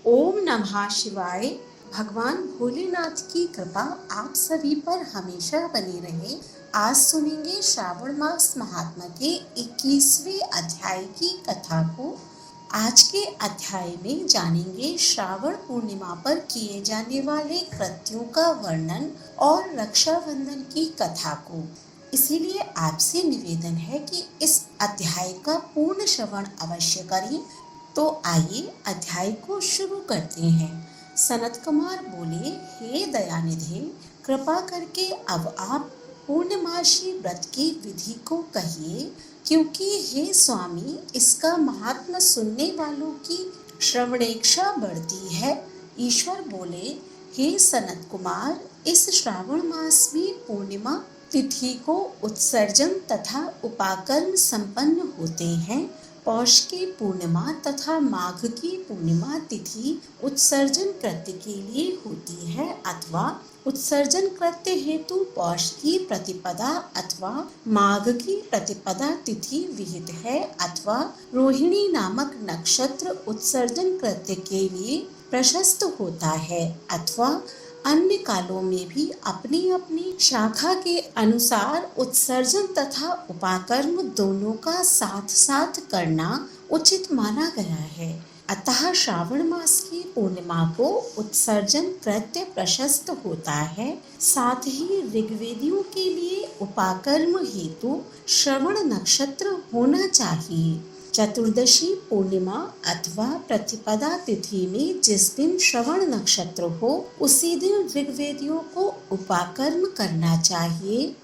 ओम नमः शिवाय। भगवान भोलेनाथ की कृपा आप सभी पर हमेशा बनी रहे। आज सुनेंगे श्रावण मास महात्मा के 21वें अध्याय की कथा को। आज के अध्याय में जानेंगे श्रावण पूर्णिमा पर किए जाने वाले कृत्यों का वर्णन और रक्षाबंधन की कथा को। इसीलिए आपसे निवेदन है कि इस अध्याय का पूर्ण श्रवण अवश्य करें। तो आइए अध्याय को शुरू करते हैं। सनत कुमार बोले, हे दयानिधि, कृपा करके अब आप पूर्णमासी व्रत की विधि को कहिए, क्योंकि हे स्वामी इसका महात्मा सुनने वालों की श्रवणेच्छा बढ़ती है। ईश्वर बोले, हे सनत कुमार, इस श्रावण मास में पूर्णिमा तिथि को उत्सर्जन तथा उपाकर्म संपन्न होते हैं। पौष की पूर्णिमा तथा माघ की पूर्णिमा तिथि उत्सर्जन कृत्य के लिए होती है अथवा उत्सर्जन कृत्य हेतु पौष की प्रतिपदा अथवा माघ की प्रतिपदा तिथि विहित है अथवा रोहिणी नामक नक्षत्र उत्सर्जन कृत्य के लिए प्रशस्त होता है अथवा अन्य कालों में भी अपनी अपनी शाखा के अनुसार उत्सर्जन तथा उपाकर्म दोनों का साथ साथ करना उचित माना गया है। अतः श्रावण मास की पूर्णिमा को उत्सर्जन कृत्य प्रशस्त होता है। साथ ही ऋग्वेदियों के लिए उपाकर्म हेतु श्रवण नक्षत्र होना चाहिए। चतुर्दशी पूर्णिमा अथवा प्रतिपदा तिथि में जिस दिन श्रवण नक्षत्र हो उसी दिन ऋग्वेदियों को उपाकर्म करना चाहिए।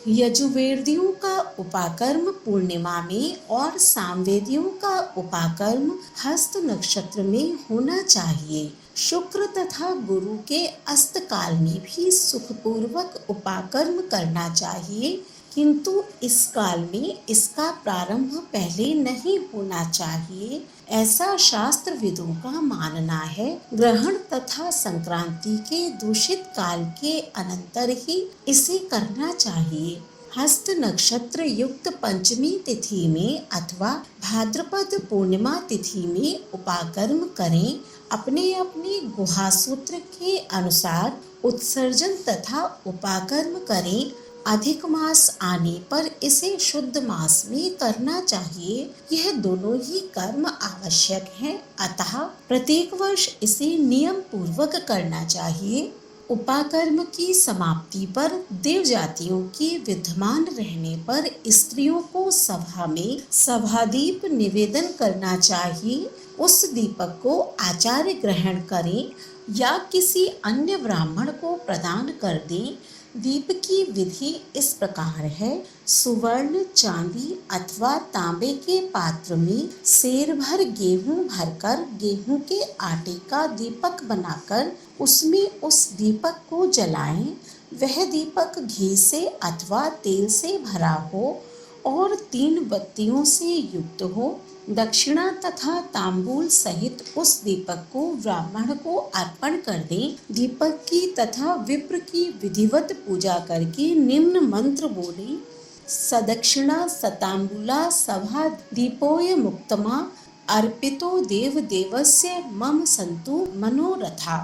यजुर्वेदियों का उपाकर्म पूर्णिमा में और सामवेदियों का उपाकर्म हस्त नक्षत्र में होना चाहिए। शुक्र तथा गुरु के अस्त काल में भी सुखपूर्वक उपाकर्म करना चाहिए, किंतु इस काल में इसका प्रारंभ पहले नहीं होना चाहिए, ऐसा शास्त्र विदों का मानना है। ग्रहण तथा संक्रांति के दूषित काल के अनंतर ही इसे करना चाहिए। हस्त नक्षत्र युक्त पंचमी तिथि में अथवा भाद्रपद पूर्णिमा तिथि में उपाकर्म करें। अपने अपने गुहासूत्र के अनुसार उत्सर्जन तथा उपाकर्म करें। अधिक मास आने पर इसे शुद्ध मास में करना चाहिए। यह दोनों ही कर्म आवश्यक हैं, अतः प्रत्येक वर्ष इसे नियम पूर्वक करना चाहिए। उपाकर्म की समाप्ति पर देव जातियों के विद्यमान रहने पर स्त्रियों को सभा में सभादीप निवेदन करना चाहिए। उस दीपक को आचार्य ग्रहण करें या किसी अन्य ब्राह्मण को प्रदान कर दें। दीप की विधि इस प्रकार है। सुवर्ण, चांदी अथवा तांबे के पात्र में सेर भर गेहूं भरकर गेहूं के आटे का दीपक बनाकर उसमें उस दीपक को जलाएं। वह दीपक घी से अथवा तेल से भरा हो और 3 बत्तियों से युक्त हो। दक्षिणा तथा तांबूल सहित उस दीपक को ब्राह्मण को अर्पण कर दें। दीपक की तथा विप्र की विधिवत पूजा करके निम्न मंत्र बोले, सदक्षिणा सतांबूला सभा दीपोय मुक्तमा अर्पितो देव देवस्य मम संतु मनोरथा।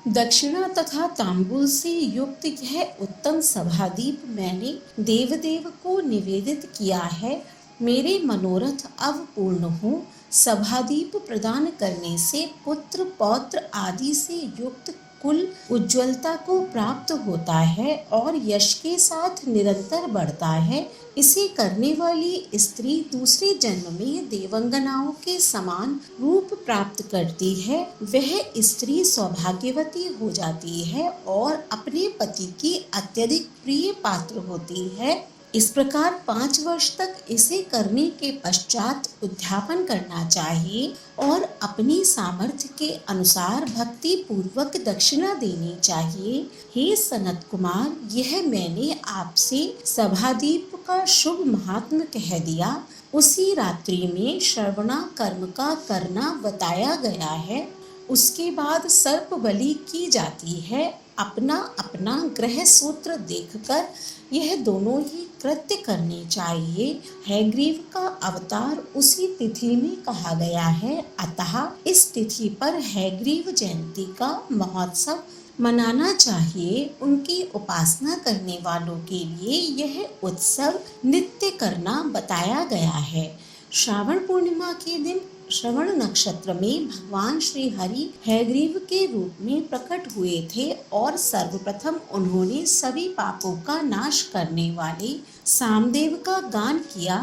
दक्षिणा तथा तांबूल से युक्त यह उत्तम सभादीप मैंने देवदेव को निवेदित किया है। मेरे मनोरथ अब पूर्ण हो। सभादीप प्रदान करने से पुत्र पौत्र आदि से युक्त कुल उज्ज्वलता को प्राप्त होता है और यश के साथ निरंतर बढ़ता है। इसे करने वाली स्त्री दूसरे जन्म में देवंगनाओं के समान रूप प्राप्त करती है। वह स्त्री सौभाग्यवती हो जाती है और अपने पति की अत्यधिक प्रिय पात्र होती है। इस प्रकार 5 वर्ष तक इसे करने के पश्चात उद्यापन करना चाहिए और अपनी सामर्थ्य के अनुसार भक्ति पूर्वक दक्षिणा देनी चाहिए। हे सनत कुमार, यह मैंने आपसे सभादीप का शुभ महात्म्य कह दिया। उसी रात्रि में श्रवणा कर्म का करना बताया गया है। उसके बाद सर्प बलि की जाती है अपना अपना ग्रह सूत्र देखकर यह दोनों ही कृत्य करने चाहिए। हयग्रीव का अवतार उसी तिथि में कहा गया है, अतः इस तिथि पर हयग्रीव जयंती का महोत्सव मनाना चाहिए। उनकी उपासना करने वालों के लिए यह उत्सव नित्य करना बताया गया है। श्रावण पूर्णिमा के दिन श्रवण नक्षत्र में भगवान श्री हरि हयग्रीव के रूप में प्रकट हुए थे और सर्वप्रथम उन्होंने सभी पापों का नाश करने वाले सामदेव का गान किया।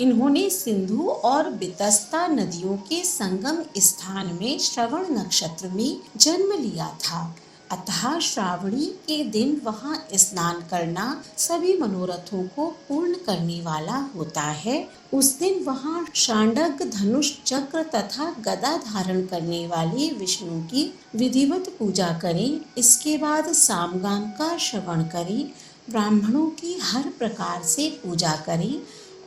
इन्होंने सिंधु और बितस्ता नदियों के संगम स्थान में श्रवण नक्षत्र में जन्म लिया था, अतः श्रावणी के दिन वहां स्नान करना सभी मनोरथों को पूर्ण करने वाला होता है। उस दिन वहां शांडग, धनुष, चक्र तथा गदा धारण करने वाले विष्णु की विधिवत पूजा करें। इसके बाद सामगान का श्रवण करें, ब्राह्मणों की हर प्रकार से पूजा करें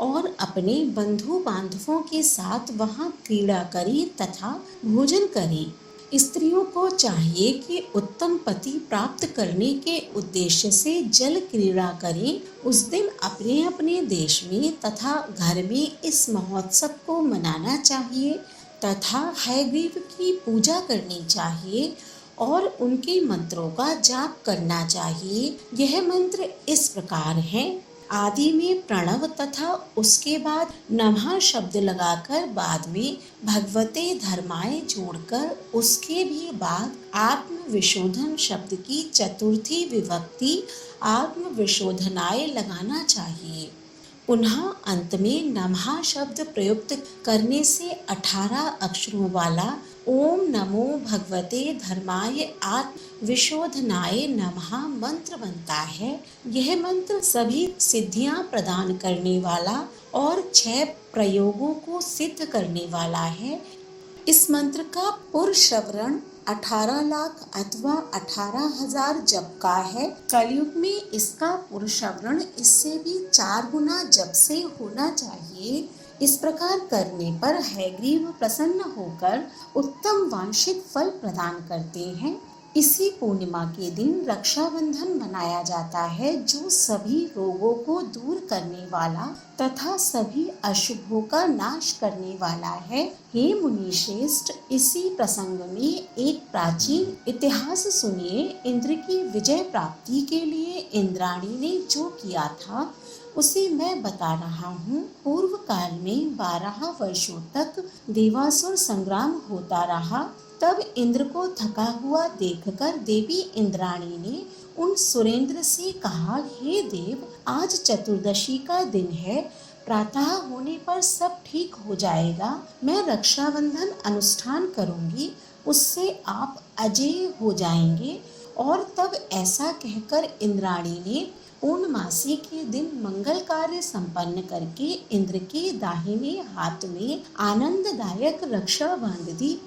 और अपने बंधु बांधवों के साथ वहां क्रीड़ा करें तथा भोजन करें। स्त्रियों को चाहिए कि उत्तम पति प्राप्त करने के उद्देश्य से जल क्रीड़ा करें। उस दिन अपने अपने देश में तथा घर में इस महोत्सव को मनाना चाहिए तथा हयग्रीव की पूजा करनी चाहिए और उनके मंत्रों का जाप करना चाहिए। यह मंत्र इस प्रकार है: आदि में प्रणव तथा उसके बाद नमः शब्द लगाकर बाद में भगवते धर्माय जोड़कर उसके भी बाद आत्म विशोधन शब्द की चतुर्थी विभक्ति आत्म विशोधनाय लगाना चाहिए। पुनः अंत में नमः शब्द प्रयुक्त करने से 18 अक्षरों वाला ओम नमो भगवते धर्माय आत्म विशोधनाय नमः मंत्र बनता है। यह मंत्र सभी सिद्धियां प्रदान करने वाला और 6 प्रयोगों को सिद्ध करने वाला है। इस मंत्र का पुरश्रवण 18 लाख अथवा 18,000 जप का है। कलयुग में इसका पुरश्रवण इससे भी 4 गुना जप से होना चाहिए। इस प्रकार करने पर हयग्रीव प्रसन्न होकर उत्तम वांछित फल प्रदान करते हैं। इसी पूर्णिमा के दिन रक्षाबंधन मनाया जाता है, जो सभी रोगों को दूर करने वाला तथा सभी अशुभों का नाश करने वाला है। हे मुनि श्रेष्ठ, इसी प्रसंग में एक प्राचीन इतिहास सुनिए। इंद्र की विजय प्राप्ति के लिए इंद्राणी ने जो किया था उसे मैं बता रहा हूँ। पूर्व काल में 12 वर्षों तक देवासुर संग्राम होता रहा। तब इंद्र को थका हुआ देखकर देवी इंद्राणी ने उन सुरेंद्र से कहा, हे देव, आज चतुर्दशी का दिन है, प्रातः होने पर सब ठीक हो जाएगा। मैं रक्षाबंधन अनुष्ठान करूंगी, उससे आप अजेय हो जाएंगे। और तब ऐसा कहकर इंद्राणी ने पूर्णमासी के दिन मंगल कार्य संपन्न करके इंद्र के दाहिने हाथ में आनंददायक रक्षा बांध दी।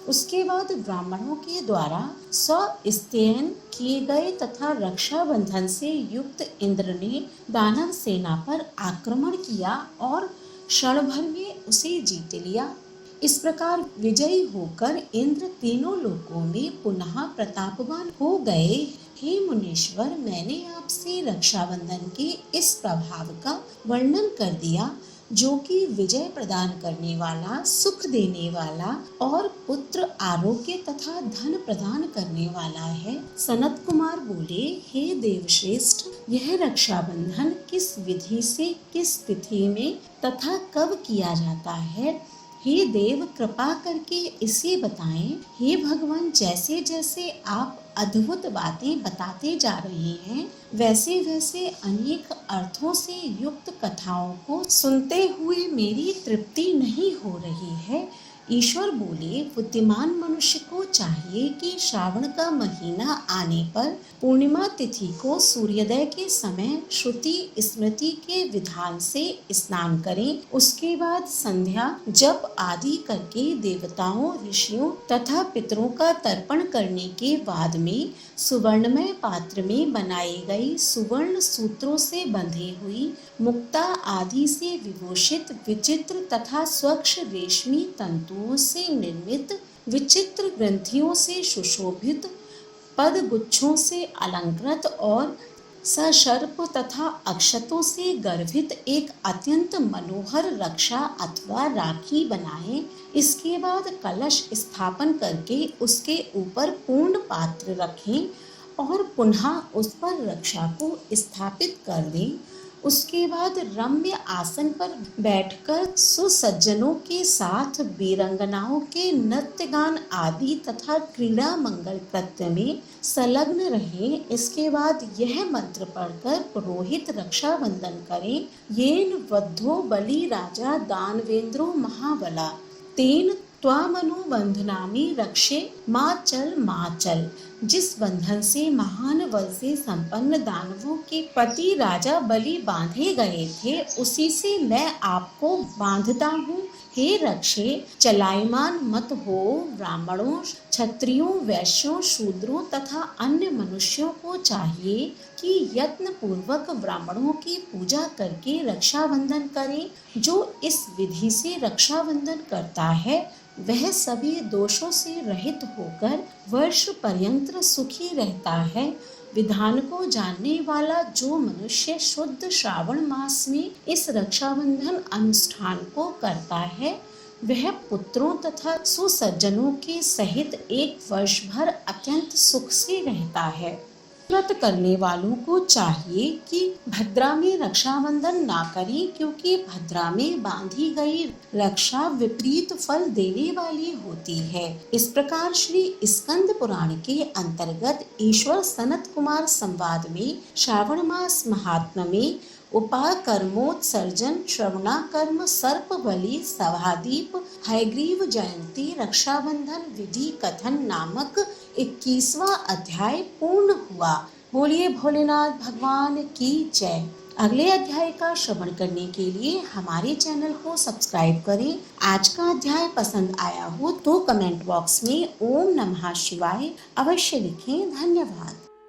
उसके बाद ब्राह्मणों के द्वारा स्वस्त्ययन किए गए तथा रक्षाबंधन से युक्त इंद्र ने दानव सेना पर आक्रमण किया और क्षण भर में उसे जीत लिया। इस प्रकार विजयी होकर इंद्र तीनों लोकों में पुनः प्रतापवान हो गए। हे मुनीश्वर, मैंने आपसे रक्षाबंधन के इस प्रभाव का वर्णन कर दिया, जो कि विजय प्रदान करने वाला, सुख देने वाला और पुत्र, आरोग्य तथा धन प्रदान करने वाला है। सनत कुमार बोले, हे देवश्रेष्ठ, यह रक्षाबंधन किस विधि से किस तिथि में तथा कब किया जाता है? हे देव, कृपा करके इसे बताएं। हे भगवान, जैसे जैसे आप अद्भुत बातें बताते जा रहे हैं, वैसे वैसे अनेक अर्थों से युक्त कथाओं को सुनते हुए मेरी तृप्ति नहीं हो रही है। ईश्वर बोले, बुद्धिमान मनुष्य को चाहिए कि श्रावण का महीना आने पर पूर्णिमा तिथि को सूर्योदय के समय श्रुति स्मृति के विधान से स्नान करें। उसके बाद संध्या जप आदि करके देवताओं, ऋषियों तथा पितरों का तर्पण करने के बाद में सुवर्णमय पात्र में बनाई गई सुवर्ण सूत्रों से बंधी हुई मुक्ता आदि से विभूषित विचित्र तथा स्वच्छ रेशमी तंतुओं से निर्मित विचित्र ग्रंथियों से सुशोभित पद गुच्छों से अलंकृत और सशर्प तथा अक्षतों से गर्भित एक अत्यंत मनोहर रक्षा अथवा राखी बनाएं। इसके बाद कलश स्थापन करके उसके ऊपर पूर्ण पात्र रखें और पुनः उस पर रक्षा को स्थापित कर दें। उसके बाद रम्य आसन पर बैठकर सुसज्जनों के साथ वीरंगनाओं के नृत्य गान आदि तथा क्रीड़ा मंगल कृत्य में संलग्न रहें। इसके बाद यह मंत्र पढ़कर पुरोहित रक्षा बंधन करें। येन वद्धो बलि राजा दानवेंद्रो महाबला तेन त्वामनुबंधनामि रक्षे मां चल। जिस बंधन से महान बल से संपन्न दानवों के पति राजा बलि बांधे गए थे, उसी से मैं आपको बांधता हूँ। हे रक्षे, चलायमान मत हो। ब्राह्मणों, क्षत्रियों, वैश्यों, शूद्रों तथा अन्य मनुष्यों को चाहिए कि यत्न पूर्वक ब्राह्मणों की पूजा करके रक्षाबंधन करें। जो इस विधि से रक्षाबंधन करता है वह सभी दोषों से रहित होकर वर्ष पर्यंत सुखी रहता है। विधान को जानने वाला जो मनुष्य शुद्ध श्रावण मास में इस रक्षाबंधन अनुष्ठान को करता है वह पुत्रों तथा सुसज्जनों के सहित एक वर्ष भर अत्यंत सुख से रहता है। व्रत करने वालों को चाहिए कि भद्रा में रक्षाबंधन ना करें, क्योंकि भद्रा में बांधी गई रक्षा विपरीत फल देने वाली होती है। इस प्रकार श्री स्कंद पुराण के अंतर्गत ईश्वर सनत कुमार संवाद में श्रावण मास महात्म्य में उपाकर्मोत्सर्जन, श्रवणाकर्म, सर्प बलि, सभादीप, हयग्रीव जयंती, रक्षाबंधन विधि कथन नामक 21वां अध्याय पूर्ण हुआ। बोलिए भोलेनाथ भगवान की जय। अगले अध्याय का श्रवण करने के लिए हमारे चैनल को सब्सक्राइब करें। आज का अध्याय पसंद आया हो तो कमेंट बॉक्स में ओम नमः शिवाय अवश्य लिखें। धन्यवाद।